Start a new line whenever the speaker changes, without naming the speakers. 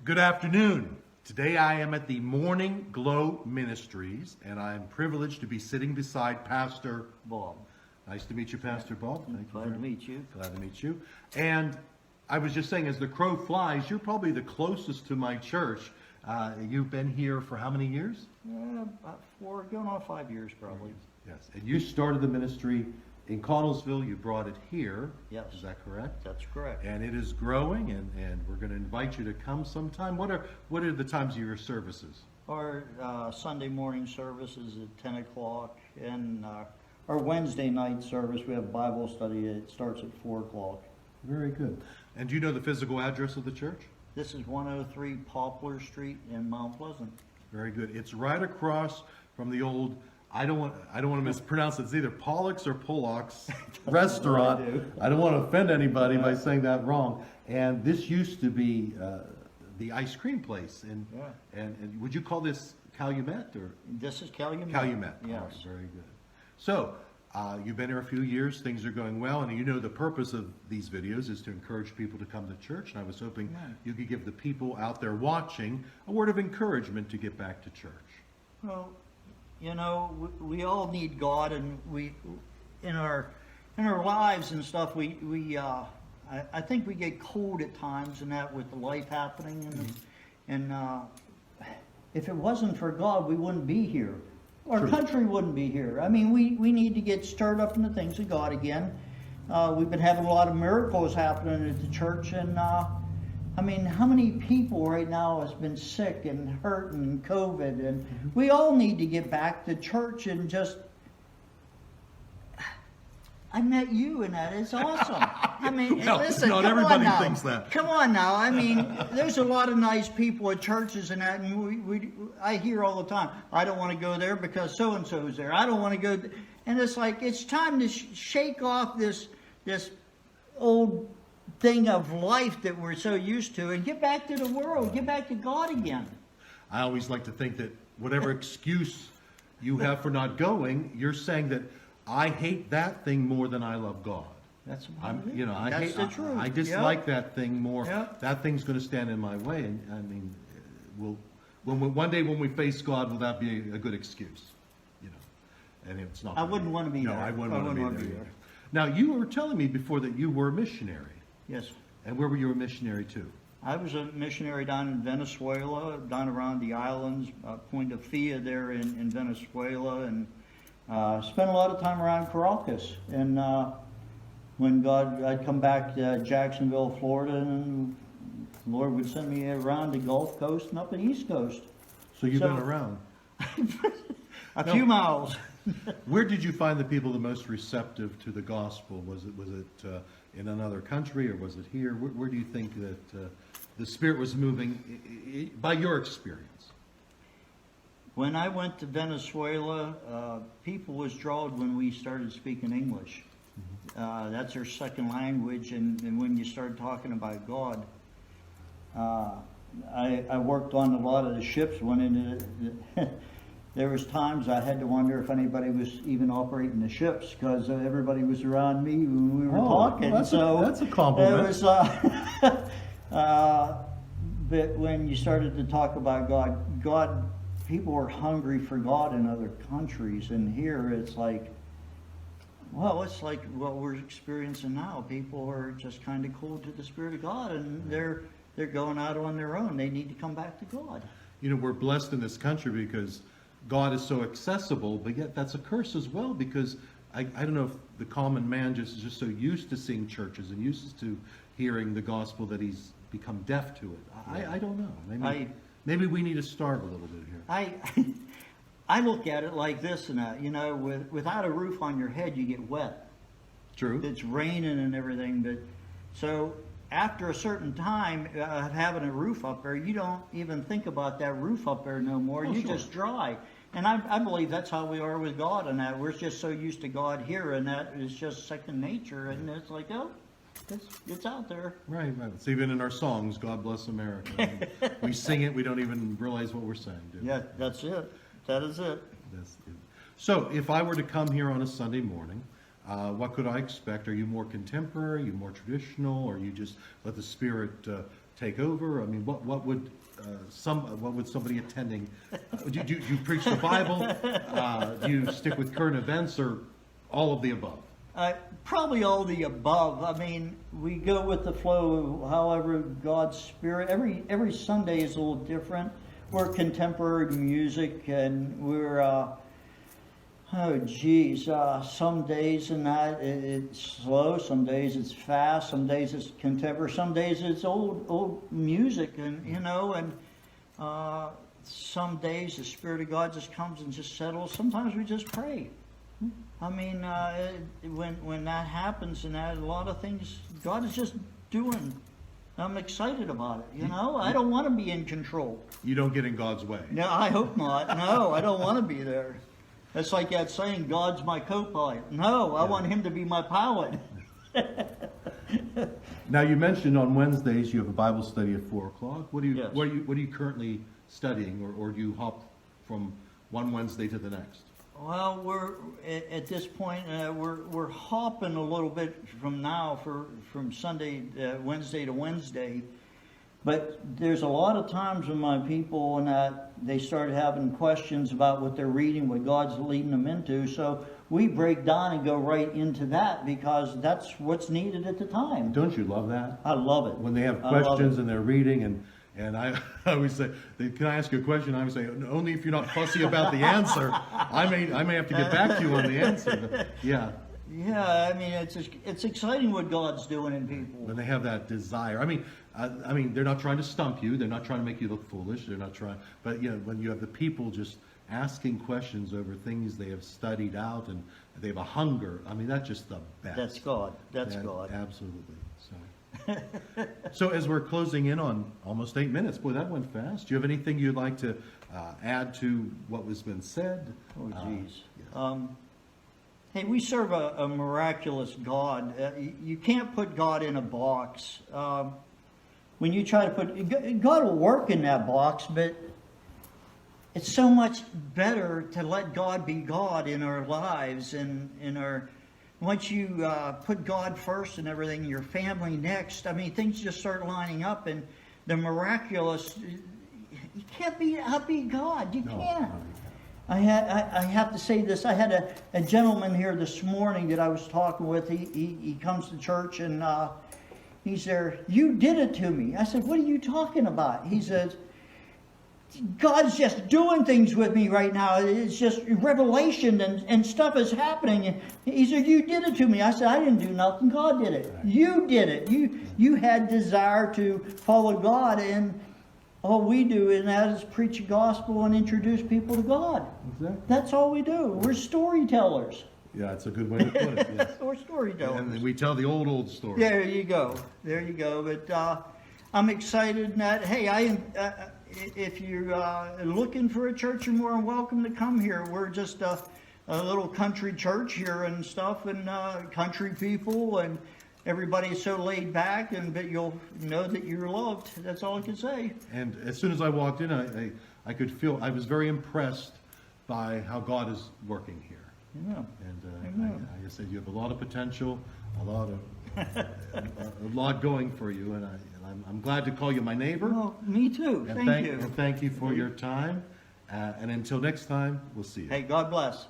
Good afternoon. Today I am at the Morning Glow Ministries, and I'm privileged to be sitting beside Pastor
Bob.
Nice to meet you, Pastor Bob. Thank you.
Glad to meet you.
Glad to meet you. And I was just saying, as the crow flies, you're probably the closest to my church. You've been here for how many years?
About 4, going on 5 years probably.
Yes. And you started the ministry in Connellsville. You brought it here.
Yes.
Is that correct?
That's correct.
And it is growing, and we're going to invite you to come sometime. What are the times of your services?
Our Sunday morning service is at 10 o'clock, and our Wednesday night service, we have Bible study. It starts at 4 o'clock.
Very good. And do you know the physical address of the church?
This is 103 Poplar Street in Mount Pleasant.
Very good. It's right across from the old, I don't want to mispronounce it. It's either Pollock's or Pollock's restaurant. I don't want to offend anybody by saying that wrong. And this used to be the ice cream place. And would you call this Calumet or?
This is Calumet.
Calumet.
Yes.
All right, very good. So you've been here a few years. Things are going well, and you know the purpose of these videos is to encourage people to come to church. And I was hoping you could give the people out there watching a word of encouragement to get back to church.
Well, you know, we all need God, and we in our lives and stuff. I think we get cold at times, and that with the life happening, and if it wasn't for God, we wouldn't be here. Our country wouldn't be here. I mean, we need to get stirred up in the things of God again. We've been having a lot of miracles happening at the church, and I mean, how many people right now has been sick and hurt and COVID, and we all need to get back to church and just. I met you and that. It's awesome. I mean,
well,
listen,
not
come
everybody
on now.
thinks that.
Come on now. I mean, there's a lot of nice people at churches and that, and I hear all the time, I don't want to go there because so-and-so's there. I don't want to go. And it's like, it's time to shake off this old thing of life that we're so used to and get back to the world, get back to God again. I
always like to think that whatever excuse you have for not going, you're saying that I hate that thing more than I love God.
That's
That's the truth. I dislike that thing more. That thing's going to stand in my way, and I mean, one day when we face God, will that be a good excuse? You know, and it's not.
I wouldn't want to be there.
No, I wouldn't want to be there. Now, you were telling me before that you were a missionary.
Yes.
And where were you a missionary to?
I was a missionary down in Venezuela, down around the islands, Point of Fia there in Venezuela, and spent a lot of time around Caracas. And when I'd come back to Jacksonville, Florida, and the Lord would send me around the Gulf Coast and up the East Coast.
So you've been around.
a few miles.
Where did you find the people the most receptive to the gospel? Was it in another country, or was it here? Where do you think that the Spirit was moving by your experience?
When I went to Venezuela, people was drawn when we started speaking English. That's their second language, and when you start talking about God, I worked on a lot of the ships. Went into there was times I had to wonder if anybody was even operating the ships, because everybody was around me when we were talking.
That's a compliment.
It was, but when you started to talk about God, people were hungry for God in other countries, and here it's like, well, it's like what we're experiencing now. People are just kind of cold to the Spirit of God, and they're going out on their own. They need to come back to God.
You know, we're blessed in this country because God is so accessible, but yet that's a curse as well, because I don't know if the common man is just so used to seeing churches and used to hearing the gospel that he's become deaf to it. I don't know. Maybe we need to start a little bit here.
I look at it like this, and you know, without a roof on your head, you get wet.
True.
It's raining and everything, but so after a certain time of having a roof up there, you don't even think about that roof up there no more. You're just dry. And I believe that's how we are with God, and that we're just so used to God here, and that is just second nature, and it's like, oh, it's out there.
Right. It's even in our songs, God Bless America. We sing it, we don't even realize what we're saying, do we?
Yeah, that's it. That is it.
So if I were to come here on a Sunday morning, what could I expect? Are you more contemporary? Are you more traditional? Or you just let the Spirit take over? I mean, what would somebody attending? Do you preach the Bible? Do you stick with current events, or all of the above?
Probably all the above. I mean, we go with the flow of however God's Spirit. Every Sunday is a little different. We're contemporary music, and we're some days in that it's slow, some days it's fast, some days it's contemporary, some days it's old music, and some days the Spirit of God just comes and just settles. Sometimes we just pray. I mean, when that happens, and that, a lot of things God is just doing. I'm excited about it. I don't want to be in control.
You don't get in God's way.
No, I hope not. No, I don't want to be there. It's like that saying, God's my co-pilot. No, I want Him to be my pilot.
Now, you mentioned on Wednesdays you have a Bible study at 4 o'clock. What are
Yes.
you currently studying, or do you hop from one Wednesday to the next?
Well, we're at this point we're hopping a little bit from now from Wednesday to Wednesday, but there's a lot of times when my people and that they start having questions about what they're reading, what God's leading them into. So we break down and go right into that because that's what's needed at the time.
Don't you love that?
I love it.
When they have questions and they're reading, and I always say, can I ask you a question? I always say, only if you're not fussy about the answer. I may have to get back to you on the answer. But yeah.
Yeah, I mean, it's exciting what God's doing in people.
When they have that desire. I mean, they're not trying to stump you. They're not trying to make you look foolish. They're not trying. But when you have the people just asking questions over things they have studied out, and they have a hunger. I mean, that's just the best.
That's God. That's God.
Absolutely. So as we're closing in on almost 8 minutes, boy, that went fast. Do you have anything you'd like to add to what has been said?
Oh, geez.
Yes.
Hey, we serve a miraculous God. You can't put God in a box. When you try to put God will work in that box, but it's so much better to let God be God in our lives and in our. Once you put God first and everything, your family next, I mean, things just start lining up, and the miraculous, you can't outbeat God. You can't. I have to say this. I had a gentleman here this morning that I was talking with. He comes to church, and he's there, you did it to me. I said, what are you talking about? He says, God's just doing things with me right now. It's just revelation and stuff is happening. And he said, you did it to me. I said, I didn't do nothing. God did it. You did it. You had desire to follow God, and all we do in that is preach the gospel and introduce people to God.
Exactly.
That's all we do. We're storytellers.
Yeah, it's a good way to put it. Yes.
We're storytellers.
And we tell the old story.
There you go. There you go. But I'm excited that, hey, if you're looking for a church, you're more than welcome to come here. We're just a little country church here and stuff, and country people, and everybody's so laid back, but you'll know that you're loved. That's all I can say. And
as soon as I walked in, I could feel, I was very impressed by how God is working here.
Yeah.
And I just said, you have a lot of potential, a lot going for you, and I'm glad to call you my neighbor.
Well, me too. Thank you.
And thank you for your time. And until next time, we'll see you.
Hey, God bless.